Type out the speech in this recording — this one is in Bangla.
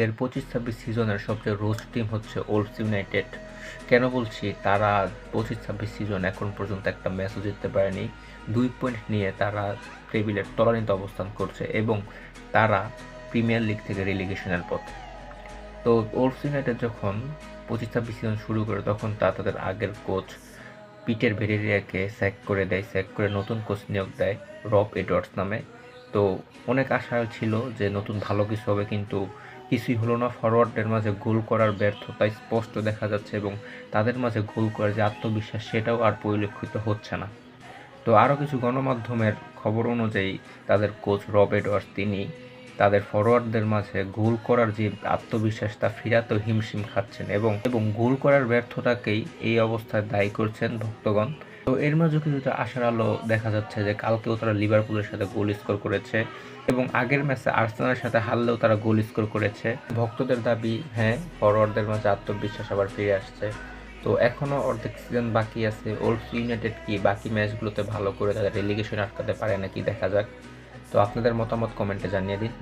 লিগের 25-26 সিজনের সবচেয়ে রোস্ট টিম হচ্ছে ওলভস ইউনাইটেড। কেন বলছি? তারা 25-26 সিজন এখন পর্যন্ত একটা ম্যাচও জিততে পারেনি। 2 পয়েন্ট নিয়ে তারা টেবিলের তলানিতে অবস্থান করছে এবং তারা প্রিমিয়ার লিগ থেকে রিলিগেশনের পথে। তো ওলভস ইউনাইটেড যখন 25-26 সিজন শুরু করে তখন তাদের আগের কোচ পিটার ভেরেরিয়াকে স্যাক করে দেয়, স্যাক করে নতুন কোচ নিয়োগ দেয় রব এডওয়ার্ডস নামে। তো অনেক আশা ছিল যে নতুন ভালো কিছু হবে, কিন্তু কিছুই হলো না। ফরওয়ার্ডদের মাঝে গোল করার ব্যর্থতা স্পষ্ট দেখা যাচ্ছে এবং তাদের মাঝে গোল করার যে আত্মবিশ্বাস সেটাও আর পরিলক্ষিত হচ্ছে না। তো আরও কিছু গণমাধ্যমের খবর অনুযায়ী তাদের কোচ রব এডওয়ার্ডস তিনি তাদের ফরওয়ার্ডদের মাঝে গোল করার যে আত্মবিশ্বাস তা ফেরাতেও হিমশিম খাচ্ছেন এবং গোল করার ব্যর্থতাকেই এই অবস্থায় দায়ী করছেন ভক্তগণ। তো এর মাঝে কিছুটা আশার আলো দেখা যাচ্ছে যে কালকেও তারা লিভারপুলের সাথে গোল স্কোর করেছে এবং আগের ম্যাচে আর্সেনালের সাথে হারলেও তারা গোল স্কোর করেছে। ভক্তদের দাবি, হ্যাঁ, ফরওয়ার্ডদের মাঝে আত্মবিশ্বাস আবার ফিরে আসছে। তো এখনও অর্ধেক সিজন বাকি আছে। ওলভস ইউনাইটেড কি বাকি ম্যাচগুলোতে ভালো করে তাদের রেলিগেশন আটকাতে পারে নাকি দেখা যাক। তো আপনাদের মতামত কমেন্টে জানিয়ে দিন।